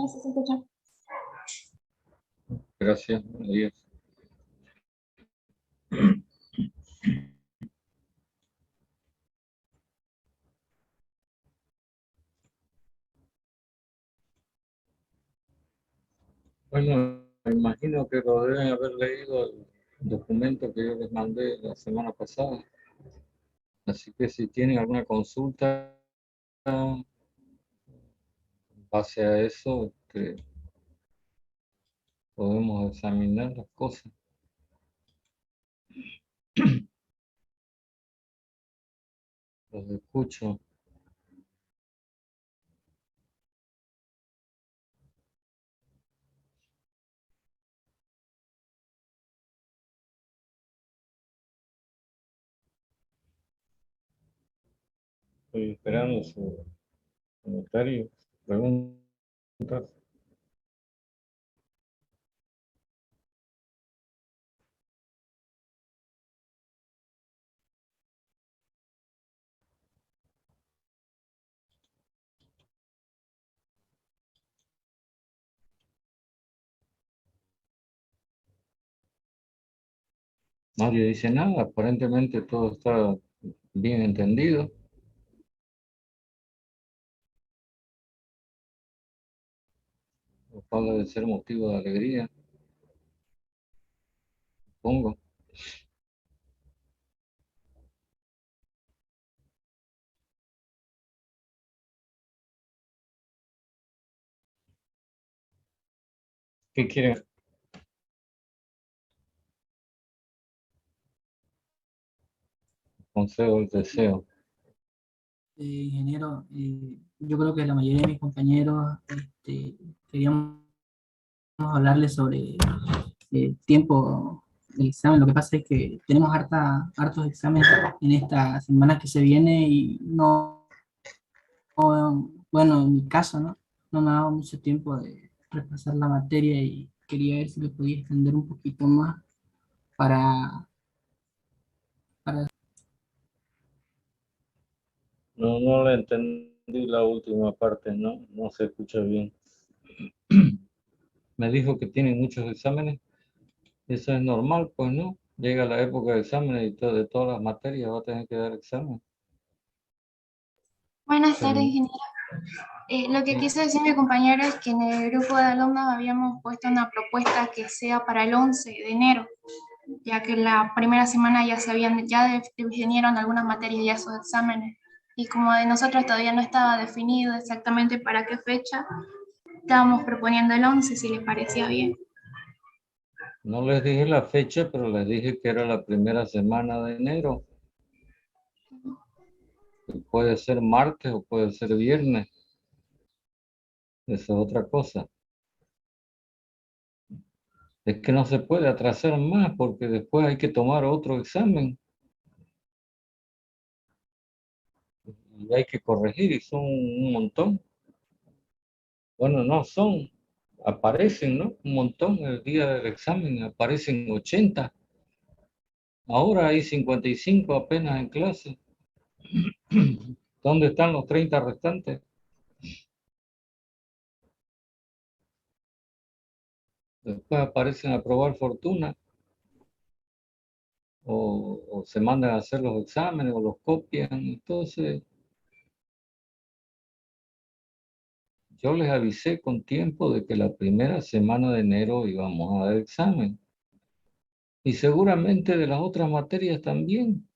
sí se escucha. Gracias. Adiós. Bueno, me imagino que lo deben haber leído el documento que yo les mandé la semana pasada. Así que si tienen alguna consulta en base a eso, podemos examinar las cosas. Los escucho. Estoy esperando su comentario, preguntas. Nadie dice nada, aparentemente todo está bien entendido. Lo cual debe ser motivo de alegría, supongo. ¿Qué quieren? Consejo del deseo. Ingeniero, yo creo que la mayoría de mis compañeros queríamos hablarles sobre tiempo del examen. Lo que pasa es que tenemos hartos exámenes en esta semana que se viene y bueno, en mi caso, no me ha dado mucho tiempo de repasar la materia y quería ver si lo podía extender un poquito más para No le entendí la última parte, no se escucha bien. Me dijo que tienen muchos exámenes. Eso es normal, pues no. Llega la época de exámenes y de todas las materias va a tener que dar examen. Buenas Pero- tardes, ingeniero. Lo que quiso decir mi compañero es que en el grupo de alumnos habíamos puesto una propuesta que sea para el 11 de enero, ya que la primera semana ya definieron algunas materias ya sus exámenes. Y como de nosotros todavía no estaba definido exactamente para qué fecha, estábamos proponiendo el 11, si les parecía bien. No les dije la fecha, pero les dije que era la primera semana de enero. Puede ser martes o puede ser viernes. Esa es otra cosa. Es que no se puede atrasar más porque después hay que tomar otro examen. Y hay que corregir y son un montón. Bueno, no son, aparecen, ¿no? Un montón. El día del examen aparecen 80. Ahora hay 55 apenas en clase. ¿Dónde están los 30 restantes? Después aparecen a probar fortuna. O se mandan a hacer los exámenes o los copian. Entonces, yo les avisé con tiempo de que la primera semana de enero íbamos a dar examen. Y seguramente de las otras materias también.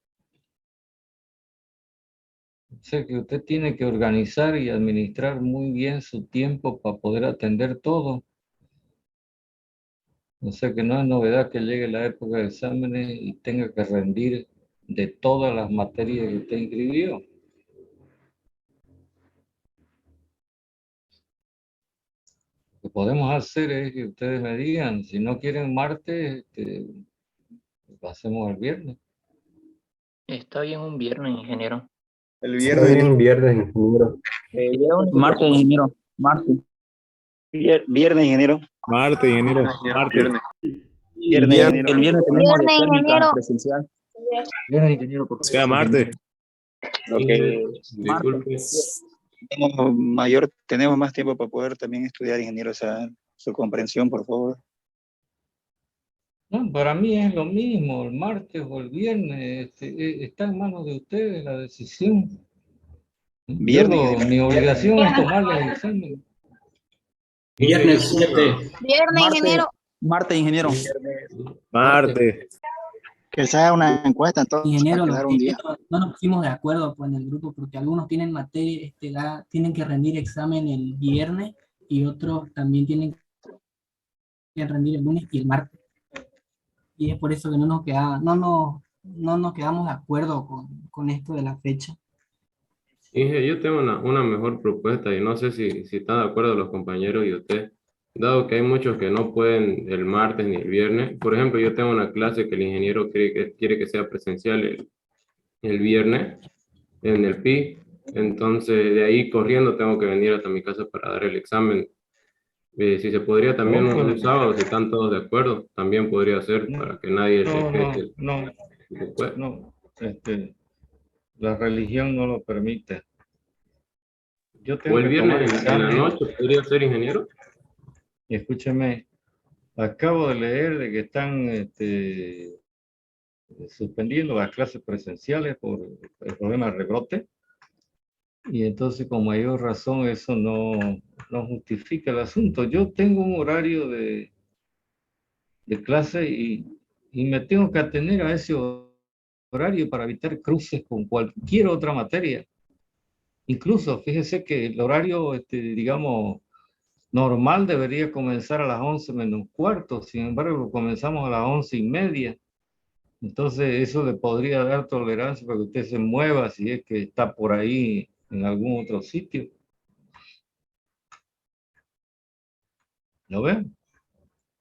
O sea que usted tiene que organizar y administrar muy bien su tiempo para poder atender todo. O sea que no es novedad que llegue la época de exámenes y tenga que rendir de todas las materias que usted inscribió. Lo que podemos hacer es que ustedes me digan, si no quieren martes, lo hacemos el viernes. Está bien un viernes, ingeniero. El Está bien un viernes. viernes, ingeniero. Martes, ingeniero. Martes. Viernes, ingeniero. Martes, ingeniero. Martes. Viernes, ingeniero. El viernes tenemos de Viernes, técnica ingeniero. presencial. Viernes, ingeniero, por O sea, martes. Ok. Disculpe. tenemos más tiempo para poder también estudiar, ingeniero, o sea, su comprensión, por favor. No, para mí es lo mismo, el martes o el viernes, está en manos de ustedes la decisión. Viernes, ingeniero. Mi obligación es tomarle el examen. Viernes 7. Viernes, ingeniero. Marte, ingeniero. Martes. Que se haga una encuesta, entonces, Ingeniero, para quedar un día. no nos pusimos de acuerdo pues, en el grupo porque algunos tienen materia, tienen que rendir examen el viernes y otros también tienen que rendir el lunes y el martes. Y es por eso que no nos quedamos de acuerdo con esto de la fecha. Inge, yo tengo una mejor propuesta y no sé si están de acuerdo los compañeros y usted. Dado que hay muchos que no pueden el martes ni el viernes. Por ejemplo, yo tengo una clase que el ingeniero quiere que sea presencial el viernes en el PI. Entonces, de ahí corriendo tengo que venir hasta mi casa para dar el examen. Si se podría también un sábado, si están todos de acuerdo, también podría ser para que nadie se quede. No, la religión no lo permite. Yo tengo O el que viernes tomar en la examen. noche, ¿podría ser, ingeniero? Y escúcheme, acabo de leer de que están suspendiendo las clases presenciales por el problema de rebrote. Y entonces, con mayor razón, eso no justifica el asunto. Yo tengo un horario de clase y me tengo que atener a ese horario para evitar cruces con cualquier otra materia. Incluso, fíjese que el horario, digamos, normal debería comenzar a las 11 menos cuarto, sin embargo, comenzamos a las 11:30. Entonces, eso le podría dar tolerancia para que usted se mueva si es que está por ahí en algún otro sitio. ¿Lo ven?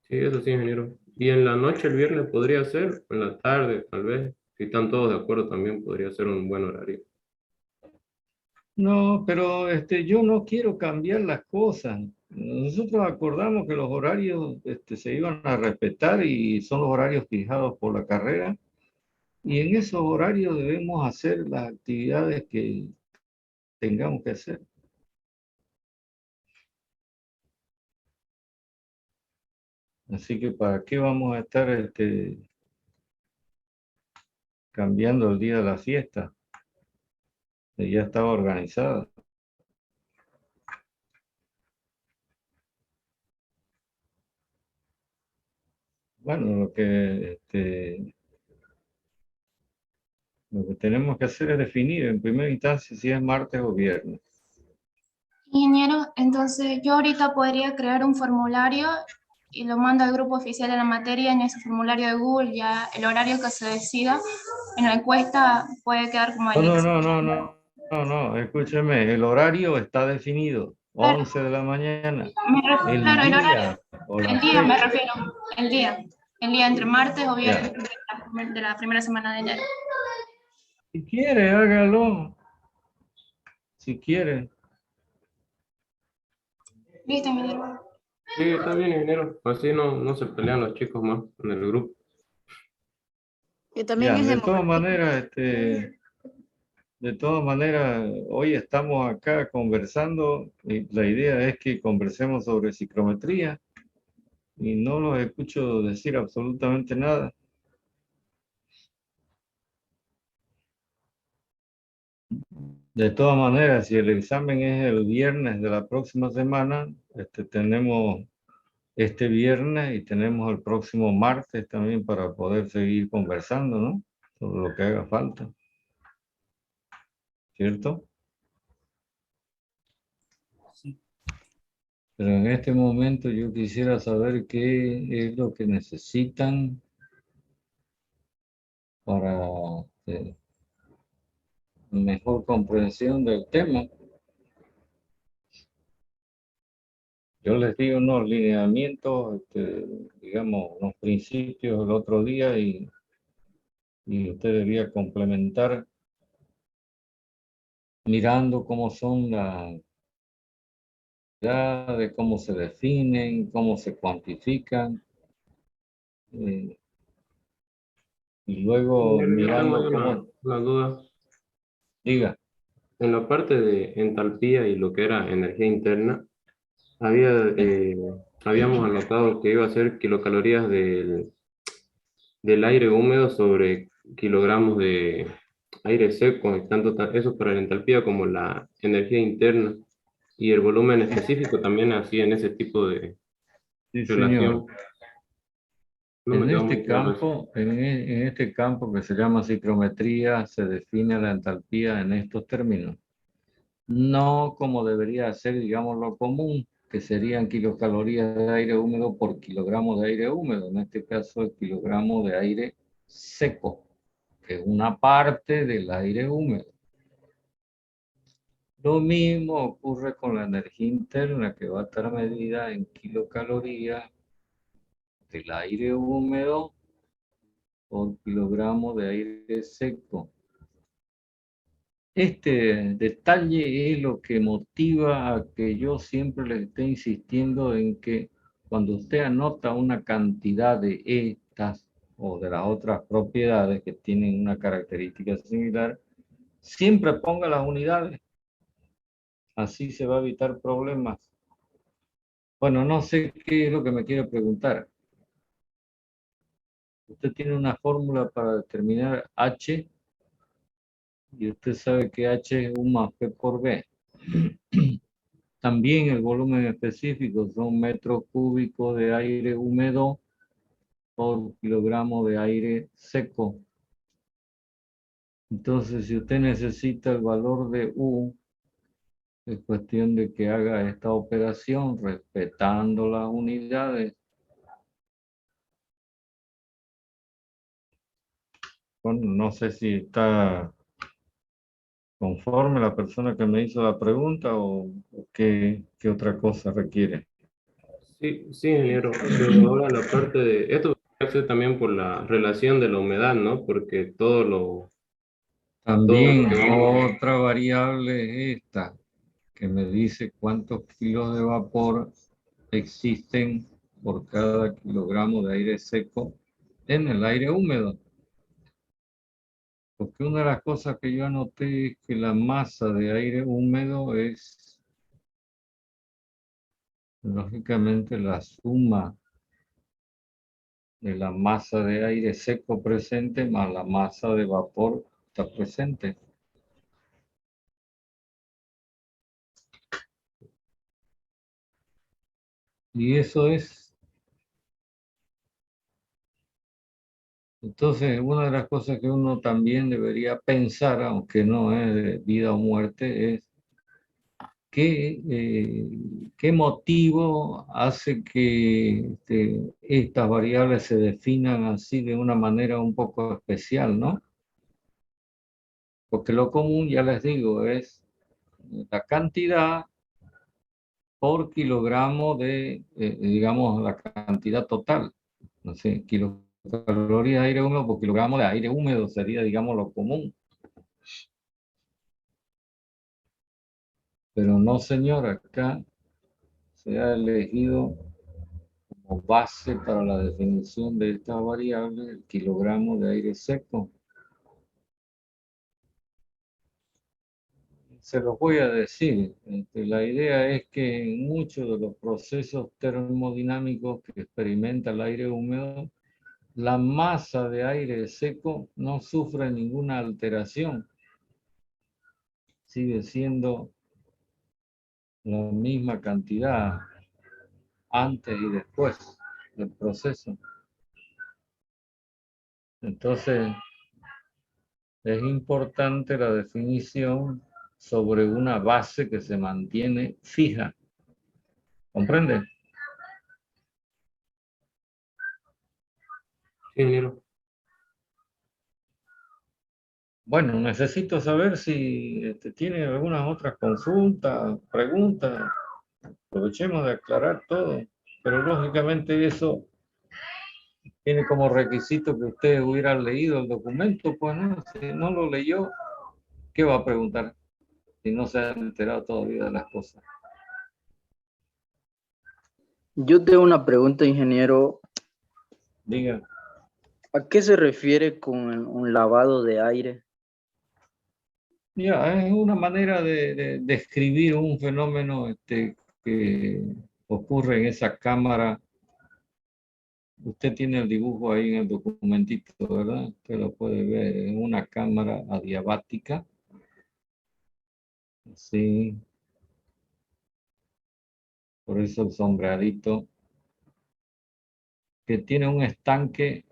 Sí, eso sí, ingeniero. Y en la noche el viernes podría ser, o en la tarde, tal vez. Si están todos de acuerdo, también podría ser un buen horario. No, pero yo no quiero cambiar las cosas. Nosotros acordamos que los horarios se iban a respetar y son los horarios fijados por la carrera. Y en esos horarios debemos hacer las actividades que tengamos que hacer. Así que ¿para qué vamos a estar cambiando el día de la fiesta? Que ya estaba organizada. Bueno, lo que tenemos que hacer es definir en primera instancia si es martes o viernes. Ingeniero, entonces yo ahorita podría crear un formulario y lo mando al grupo oficial de la materia. En ese formulario de Google ya el horario que se decida en la encuesta puede quedar como el No, escúcheme, el horario está definido, 11 de la mañana. El día o la fecha. Me refiero, el día entre martes o viernes de la primera semana de enero. Si quiere, hágalo. Si quiere. Listo, ingeniero. Sí, está bien, ingeniero. Así no se pelean los chicos más en el grupo. Que también Ya, es de todas maneras, hoy estamos acá conversando y la idea es que conversemos sobre psicometría y no los escucho decir absolutamente nada. De todas maneras, si el examen es el viernes de la próxima semana, tenemos este viernes y tenemos el próximo martes también para poder seguir conversando, ¿no? Sobre lo que haga falta. ¿Cierto? Sí. Pero en este momento yo quisiera saber qué es lo que necesitan para mejor comprensión del tema. Yo les di unos lineamientos, digamos, unos principios el otro día y usted debía complementar mirando cómo son las de cómo se definen, cómo se cuantifican, y luego Yo mirando tengo cómo... una duda. Diga. en la parte de entalpía y lo que era energía interna, habíamos anotado que iba a ser kilocalorías del aire húmedo sobre kilogramos de aire seco, y tanto eso para la entalpía como la energía interna y el volumen específico también así en ese tipo de Sí, relación. señor. No me En quedó este muy claro eso. campo, en este campo que se llama ciclometría, se define la entalpía en estos términos. No como debería ser, digamos, lo común, que serían kilocalorías de aire húmedo por kilogramo de aire húmedo. En este caso, el kilogramo de aire seco, que es una parte del aire húmedo. Lo mismo ocurre con la energía interna, que va a estar medida en kilocalorías del aire húmedo por kilogramo de aire seco. Este detalle es lo que motiva a que yo siempre les esté insistiendo en que cuando usted anota una cantidad de estas o de las otras propiedades que tienen una característica similar, siempre ponga las unidades. Así se va a evitar problemas. Bueno, no sé qué es lo que me quiere preguntar. Usted tiene una fórmula para determinar H y usted sabe que H es 1 más P por B. También el volumen específico son metros cúbicos de aire húmedo por kilogramo de aire seco. Entonces, si usted necesita el valor de U, es cuestión de que haga esta operación respetando las unidades. Bueno, no sé si está conforme la persona que me hizo la pregunta o qué otra cosa requiere. Sí, sí, ingeniero, pero ahora la parte de esto puede ser también por la relación de la humedad, ¿no? Porque todo lo También que vamos, otra variable es esta, que me dice cuántos kilos de vapor existen por cada kilogramo de aire seco en el aire húmedo. Porque una de las cosas que yo anoté es que la masa de aire húmedo es, lógicamente, la suma de la masa de aire seco presente más la masa de vapor que está presente. Y eso es. Entonces, una de las cosas que uno también debería pensar, aunque no es de vida o muerte, es qué motivo hace que estas variables se definan así de una manera un poco especial, ¿no? Porque lo común, ya les digo, es la cantidad por kilogramo de, digamos, la cantidad total. No sé, kilocalorías de aire húmedo por kilogramo de aire húmedo sería, digamos, lo común. Pero no, señor, acá se ha elegido como base para la definición de esta variable el kilogramo de aire seco. Se los voy a decir. La idea es que en muchos de los procesos termodinámicos que experimenta el aire húmedo, la masa de aire seco no sufre ninguna alteración. Sigue siendo la misma cantidad antes y después del proceso. Entonces, es importante la definición sobre una base que se mantiene fija. ¿Comprende? sí, ingeniero. Bueno, necesito saber si tiene algunas otras consultas, preguntas. Aprovechemos de aclarar todo. Pero lógicamente eso tiene como requisito que usted hubiera leído el documento. Pues no, si no lo leyó, ¿qué va a preguntar? Si no se ha enterado todavía de las cosas. Yo tengo una pregunta, ingeniero. Diga. ¿A qué se refiere con un lavado de aire? Ya, es una manera de describir un fenómeno que ocurre en esa cámara. Usted tiene el dibujo ahí en el documentito, ¿verdad? Usted lo puede ver en una cámara adiabática. Sí, por eso el sombreadito, que tiene un estanque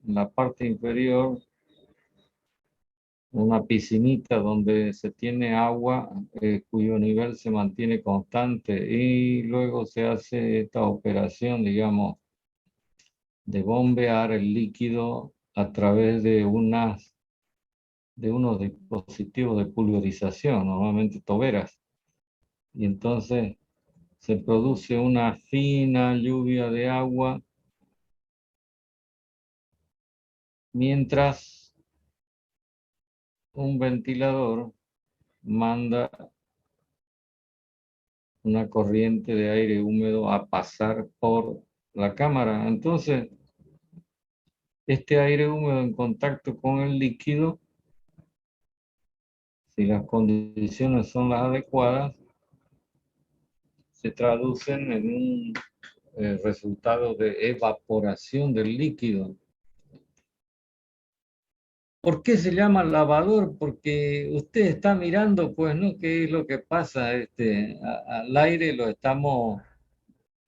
en la parte inferior, una piscinita donde se tiene agua cuyo nivel se mantiene constante y luego se hace esta operación, digamos, de bombear el líquido a través de unos dispositivos de pulverización, normalmente toberas. Y entonces se produce una fina lluvia de agua mientras un ventilador manda una corriente de aire húmedo a pasar por la cámara. Entonces, este aire húmedo en contacto con el líquido, si las condiciones son las adecuadas, se traducen en un resultado de evaporación del líquido. ¿Por qué se llama lavador? Porque usted está mirando, pues, ¿no? ¿Qué es lo que pasa? Al aire lo estamos,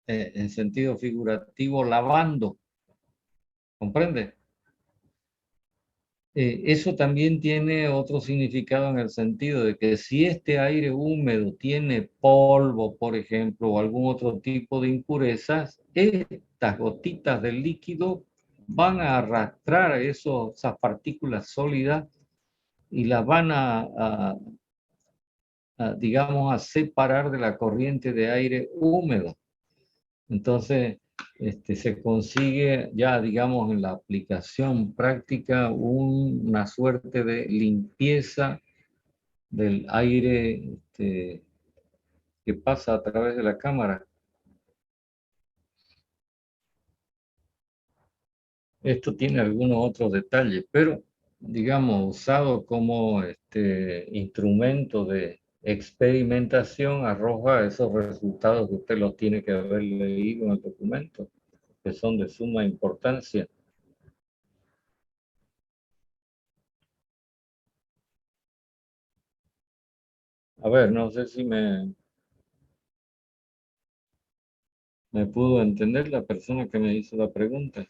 en sentido figurativo, lavando. ¿Comprende? Eso también tiene otro significado en el sentido de que si este aire húmedo tiene polvo, por ejemplo, o algún otro tipo de impurezas, estas gotitas del líquido van a arrastrar esas partículas sólidas y las van digamos, a separar de la corriente de aire húmedo. Entonces, se consigue ya, digamos, en la aplicación práctica una suerte de limpieza del aire que pasa a través de la cámara. Esto tiene algunos otros detalles, pero, digamos, usado como instrumento de experimentación, arroja esos resultados que usted los tiene que haber leído en el documento, que son de suma importancia. A ver, no sé si me pudo entender la persona que me hizo la pregunta.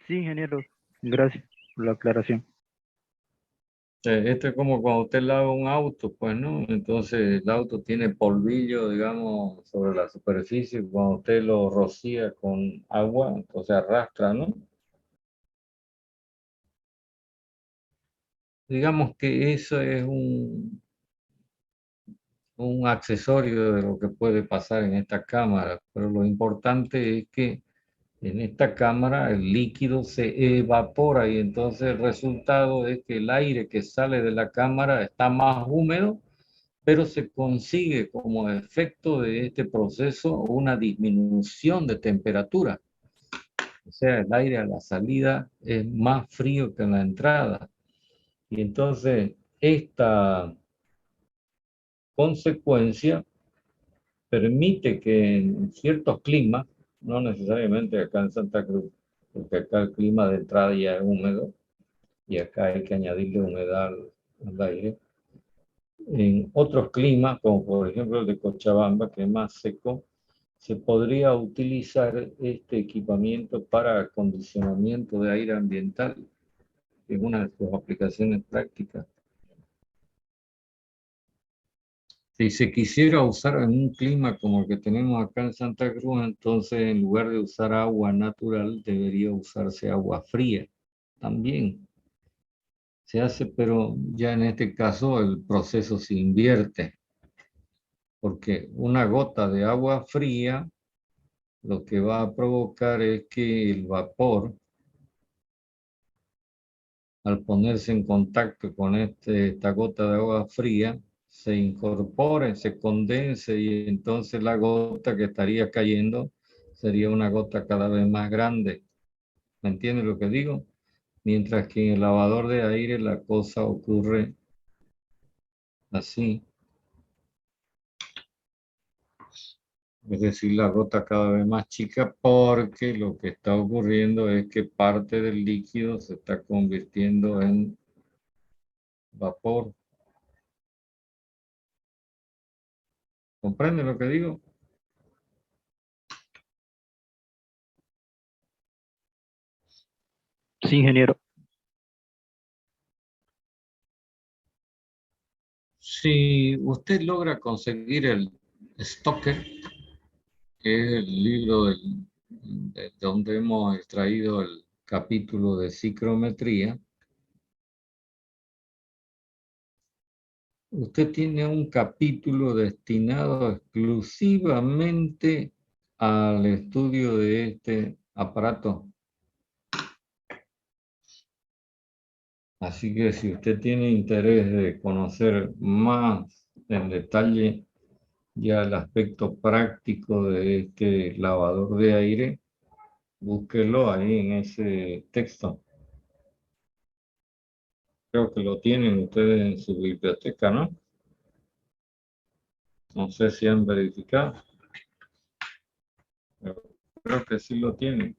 Sí, ingeniero. Gracias por la aclaración. Esto es como cuando usted lava un auto, pues, ¿no? Entonces el auto tiene polvillo, digamos, sobre la superficie. Cuando usted lo rocía con agua, entonces arrastra, ¿no? Digamos que eso es un accesorio de lo que puede pasar en esta cámara, pero lo importante es que en esta cámara el líquido se evapora y entonces el resultado es que el aire que sale de la cámara está más húmedo, pero se consigue como efecto de este proceso una disminución de temperatura. O sea, el aire a la salida es más frío que en la entrada. Y entonces esta consecuencia permite que en ciertos climas, no necesariamente acá en Santa Cruz, porque acá el clima de entrada ya es húmedo y acá hay que añadirle humedad al aire. En otros climas, como por ejemplo el de Cochabamba, que es más seco, se podría utilizar este equipamiento para acondicionamiento de aire ambiental en una de sus aplicaciones prácticas. Si se quisiera usar en un clima como el que tenemos acá en Santa Cruz, entonces en lugar de usar agua natural, debería usarse agua fría. También se hace, pero ya en este caso el proceso se invierte, porque una gota de agua fría lo que va a provocar es que el vapor, al ponerse en contacto con esta gota de agua fría, se incorpore, se condense y entonces la gota que estaría cayendo sería una gota cada vez más grande. ¿Me entiende lo que digo? Mientras que en el lavador de aire la cosa ocurre así. Es decir, la gota cada vez más chica porque lo que está ocurriendo es que parte del líquido se está convirtiendo en vapor. ¿Comprende lo que digo? Sí, ingeniero. Si usted logra conseguir el Stoker, que es el libro de donde hemos extraído el capítulo de psicometría, usted tiene un capítulo destinado exclusivamente al estudio de este aparato. Así que si usted tiene interés de conocer más en detalle ya el aspecto práctico de este lavador de aire, búsquelo ahí en ese texto. Creo que lo tienen ustedes en su biblioteca, ¿no? No sé si han verificado, pero creo que sí lo tienen.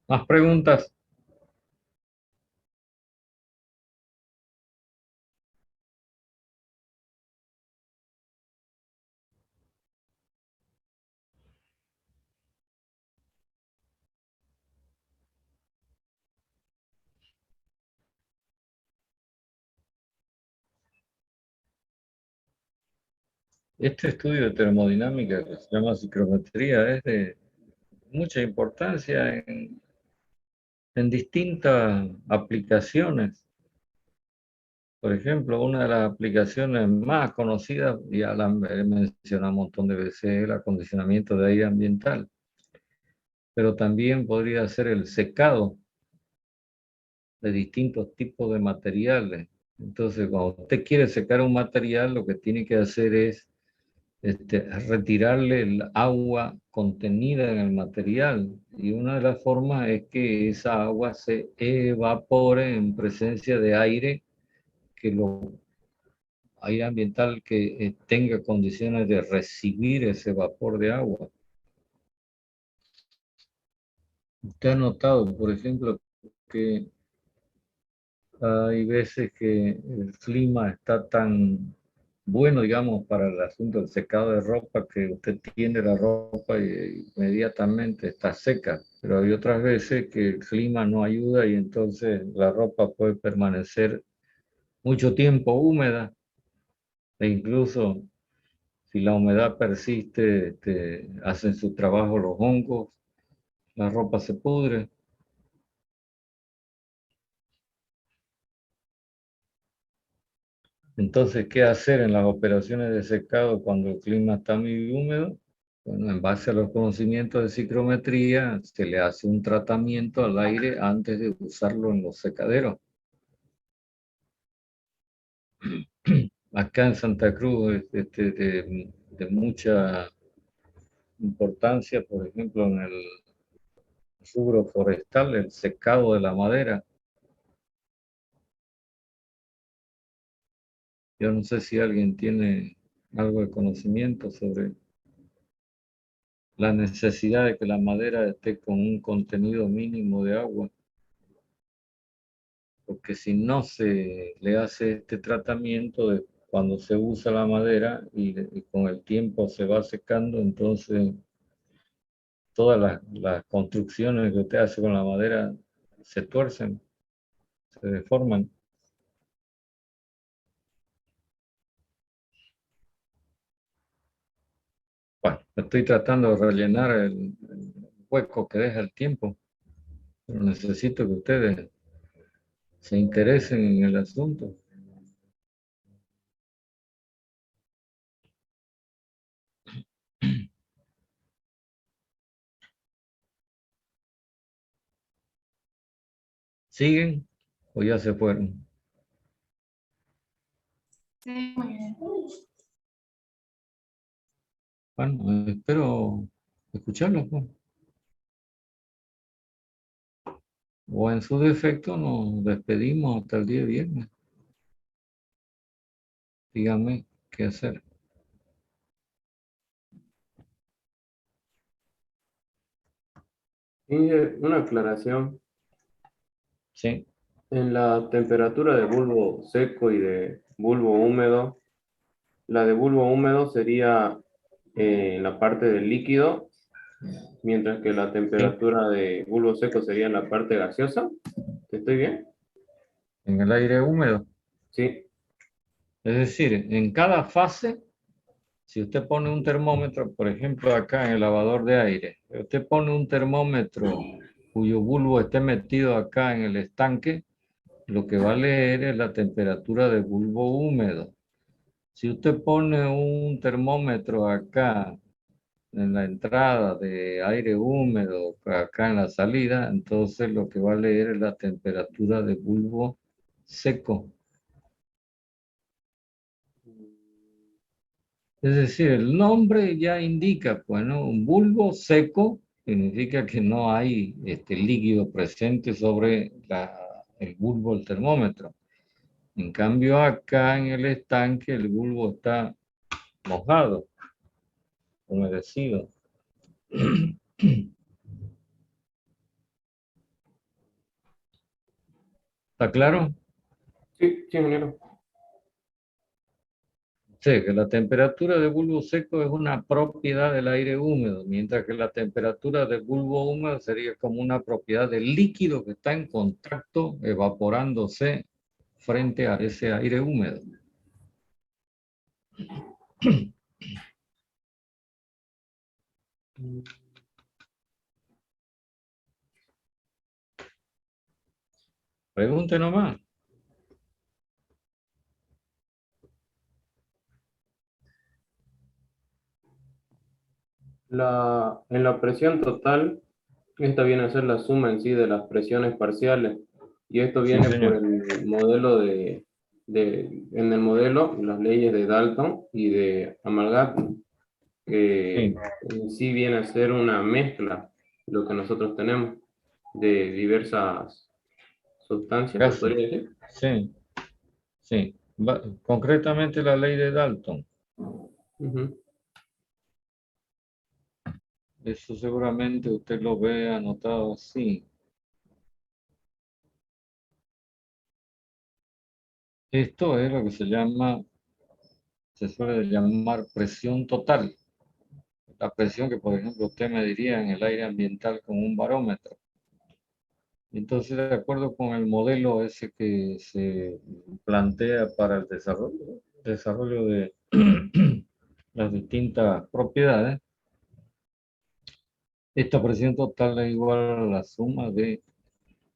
¿Más preguntas? Este estudio de termodinámica que se llama psicometría es de mucha importancia en distintas aplicaciones. Por ejemplo, una de las aplicaciones más conocidas, ya la he mencionado un montón de veces, es el acondicionamiento de aire ambiental. Pero también podría ser el secado de distintos tipos de materiales. Entonces, cuando usted quiere secar un material, lo que tiene que hacer es retirarle el agua contenida en el material. Y una de las formas es que esa agua se evapore en presencia de aire, que aire ambiental que tenga condiciones de recibir ese vapor de agua. Usted ha notado, por ejemplo, que hay veces que el clima está tan bueno, digamos, para el asunto del secado de ropa, que usted tiende la ropa y inmediatamente está seca. Pero hay otras veces que el clima no ayuda y entonces la ropa puede permanecer mucho tiempo húmeda e incluso si la humedad persiste, hacen su trabajo los hongos, la ropa se pudre. Entonces, ¿qué hacer en las operaciones de secado cuando el clima está muy húmedo? Bueno, en base a los conocimientos de psicometría, se le hace un tratamiento al aire antes de usarlo en los secaderos. Acá en Santa Cruz es de mucha importancia, por ejemplo, en el rubro forestal, el secado de la madera. Yo no sé si alguien tiene algo de conocimiento sobre la necesidad de que la madera esté con un contenido mínimo de agua, porque si no se le hace este tratamiento de cuando se usa la madera y con el tiempo se va secando, entonces todas las construcciones que usted hace con la madera se tuercen, se deforman. Bueno, estoy tratando de rellenar el hueco que deja el tiempo, pero necesito que ustedes se interesen en el asunto. ¿Siguen o ya se fueron? Sí, muy bien. Bueno, espero escucharlos, pues. O en su defecto nos despedimos hasta el día viernes. Dígame qué hacer. Inge, una aclaración. Sí. En la temperatura de bulbo seco y de bulbo húmedo, la de bulbo húmedo sería en la parte del líquido, mientras que la temperatura de bulbo seco sería en la parte gaseosa. ¿Estoy bien? En el aire húmedo. Sí. Es decir, en cada fase, si usted pone un termómetro, por ejemplo, acá en el lavador de aire, usted pone un termómetro cuyo bulbo esté metido acá en el estanque, lo que va a leer es la temperatura de bulbo húmedo. Si usted pone un termómetro acá en la entrada de aire húmedo, acá en la salida, entonces lo que va a leer es la temperatura de bulbo seco. Es decir, el nombre ya indica, pues, ¿no? Un bulbo seco significa que no hay líquido presente sobre el bulbo del termómetro. En cambio, acá en el estanque el bulbo está mojado, humedecido. ¿Está claro? Sí, sí, ingeniero. Sí, que la temperatura de bulbo seco es una propiedad del aire húmedo, mientras que la temperatura del bulbo húmedo sería como una propiedad del líquido que está en contacto, evaporándose frente a ese aire húmedo. Pregunte nomás. En la presión total, esta viene a ser la suma en sí de las presiones parciales. Y esto Sí, viene por señor. el modelo en el modelo, las leyes de Dalton y de Amalgam, que Sí, en sí viene a ser una mezcla, lo que nosotros tenemos, de diversas sustancias, ¿se casi. podría decir? Sí, sí. Concretamente la ley de Dalton. Ujú. Eso seguramente usted lo ve anotado así. Esto es lo que se suele llamar presión total. La presión que, por ejemplo, usted mediría en el aire ambiental con un barómetro. Entonces, de acuerdo con el modelo ese que se plantea para el desarrollo de las distintas propiedades, esta presión total es igual a la suma de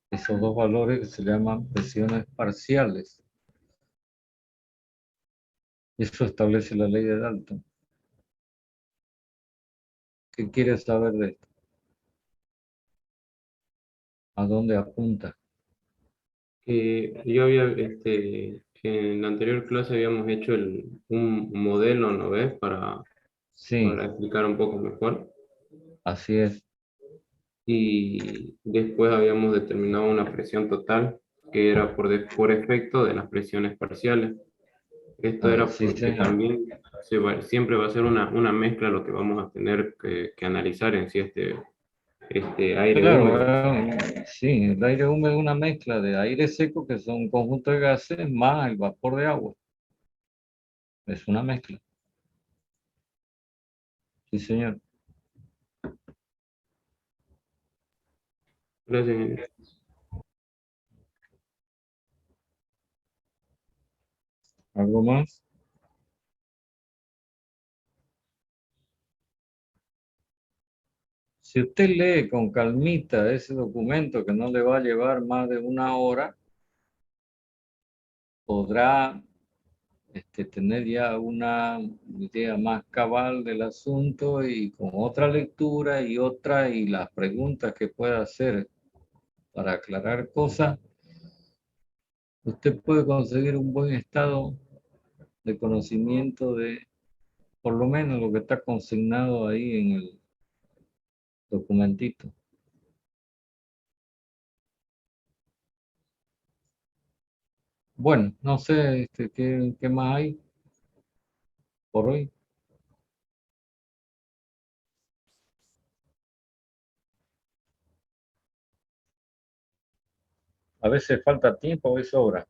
esos dos valores que se llaman presiones parciales. Eso establece la ley de Dalton. ¿Qué quiere saber de esto? ¿A dónde apunta? Yo había, en la anterior clase habíamos hecho un modelo, ¿no ves? Sí, Para explicar un poco mejor. así es. Y después habíamos determinado una presión total que era por efecto de las presiones parciales. Esto era Sí, porque señor. también siempre va a ser una mezcla lo que vamos a tener que analizar en sí este aire Claro, húmedo. sí, el aire húmedo es una mezcla de aire seco, que son un conjunto de gases, más el vapor de agua. Es una mezcla. Sí, señor. Gracias, ingeniero. ¿Algo más? Si usted lee con calmita ese documento que no le va a llevar más de una hora, podrá tener ya una idea más cabal del asunto, y con otra lectura y las preguntas que pueda hacer para aclarar cosas, usted puede conseguir un buen estado de conocimiento de por lo menos lo que está consignado ahí en el documentito. Bueno, no sé qué más hay por hoy. A veces falta tiempo, a veces sobra.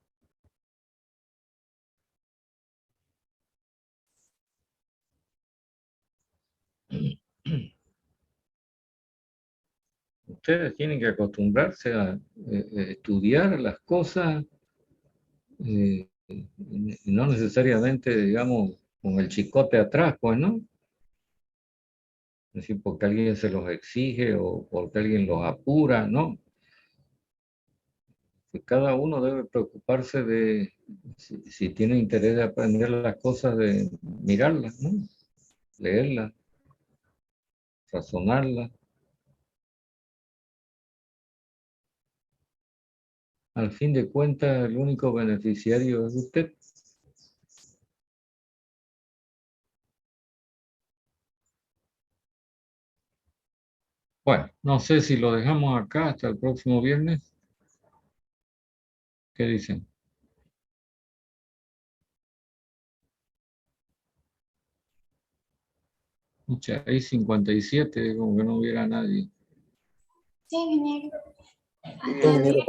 Ustedes tienen que acostumbrarse a estudiar las cosas, y no necesariamente, digamos, con el chicote atrás, pues, ¿no? Es decir, porque alguien se los exige o porque alguien los apura, ¿no? Que cada uno debe preocuparse de, si tiene interés de aprender las cosas, de mirarlas, ¿no? Leerlas, razonarlas. Al fin de cuentas, el único beneficiario es usted. Bueno, no sé si lo dejamos acá hasta el próximo viernes. ¿Qué dicen? Mucha, hay 57, como que no hubiera nadie. Sí, ingeniero. Sí, ingeniero,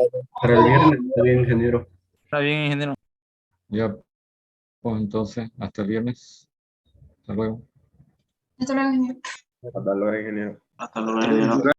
Para el viernes está bien, ingeniero. Está bien, ingeniero. Ya, pues entonces, hasta el viernes. Hasta luego. Hasta luego, ingeniero. Hasta luego, ingeniero. Hasta luego, ingeniero.